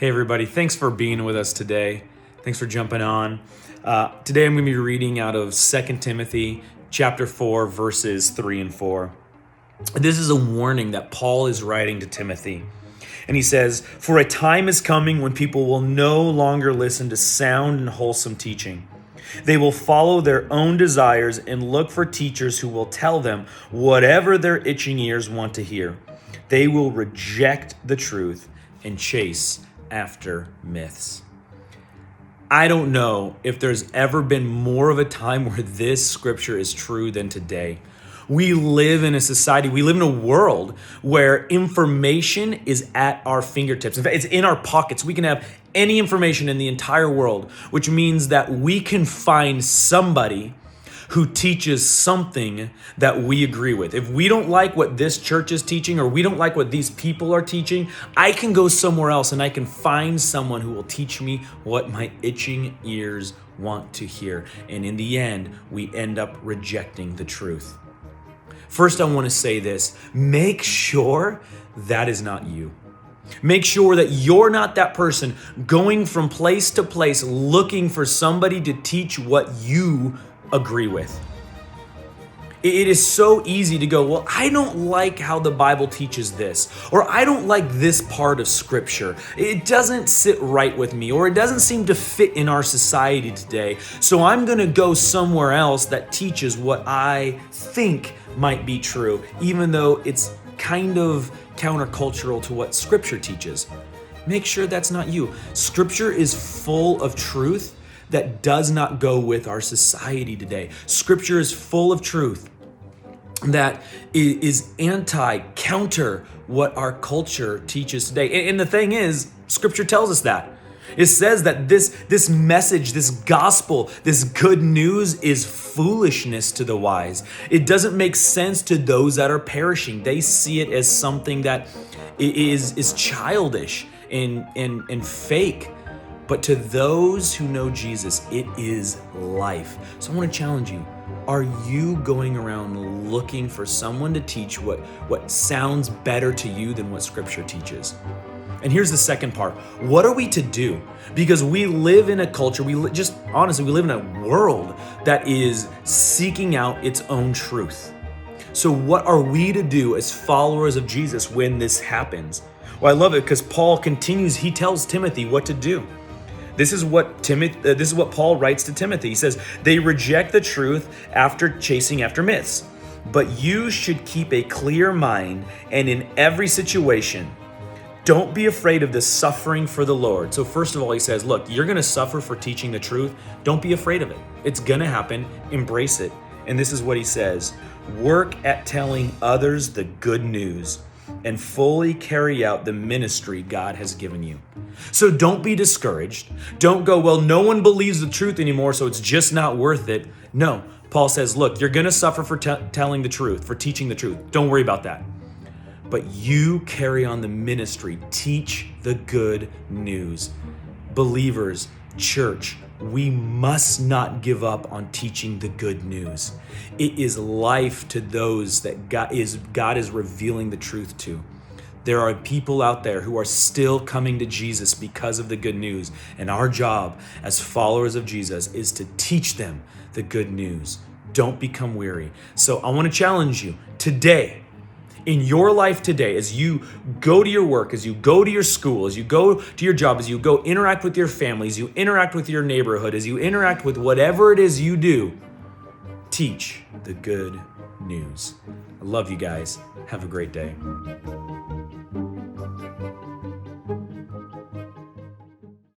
Hey everybody, thanks for being with us today. Thanks for jumping on. Today I'm going to be reading out of 2 Timothy chapter 4, verses 3 and 4. This is a warning that Paul is writing to Timothy. And he says, "For a time is coming when people will no longer listen to sound and wholesome teaching. They will follow their own desires and look for teachers who will tell them whatever their itching ears want to hear. They will reject the truth and chase after myths." I don't know if there's ever been more of a time where this scripture is true than today. We live in a society, we live in a world where information is at our fingertips. In fact, it's in our pockets. We can have any information in the entire world, which means that we can find somebody who teaches something that we agree with. If we don't like what this church is teaching, or we don't like what these people are teaching, I can go somewhere else and I can find someone who will teach me what my itching ears want to hear. And in the end, we end up rejecting the truth. First, I want to say this: make sure that is not you. Make sure that you're not that person going from place to place looking for somebody to teach what you agree with. It is so easy to go, well, I don't like how the Bible teaches this, or I don't like this part of scripture. It doesn't sit right with me, or it doesn't seem to fit in our society today. So I'm going to go somewhere else that teaches what I think might be true, even though it's kind of countercultural to what scripture teaches. Make sure that's not you. Scripture is full of truth that does not go with our society today. Scripture is full of truth that is counter what our culture teaches today. And the thing is, Scripture tells us that. It says that this message, this gospel, this good news is foolishness to the wise. It doesn't make sense to those that are perishing. They see it as something that is childish and fake. But to those who know Jesus, it is life. So I want to challenge you. Are you going around looking for someone to teach what sounds better to you than what Scripture teaches? And here's the second part. What are we to do? Because we live in a culture, we live in a world that is seeking out its own truth. So what are we to do as followers of Jesus when this happens? Well, I love it because Paul continues, he tells Timothy what to do. This is what Paul writes to Timothy. He says, "They reject the truth after chasing after myths. But you should keep a clear mind, and in every situation, don't be afraid of the suffering for the Lord." So first of all, he says, look, you're going to suffer for teaching the truth. Don't be afraid of it. It's going to happen. Embrace it. And this is what he says: "Work at telling others the good news and fully carry out the ministry God has given you." So don't be discouraged. Don't go, well, no one believes the truth anymore, so it's just not worth it. No, Paul says, look, you're going to suffer for telling the truth, for teaching the truth. Don't worry about that. But you carry on the ministry. Teach the good news. Believers, church, we must not give up on teaching the good news. It is life to those that God is revealing the truth to. There are people out there who are still coming to Jesus because of the good news. And our job as followers of Jesus is to teach them the good news. Don't become weary. So I want to challenge you today, in your life today, as you go to your work, as you go to your school, as you go to your job, as you go interact with your family, as you interact with your neighborhood, as you interact with whatever it is you do, teach the good news. I love you guys. Have a great day.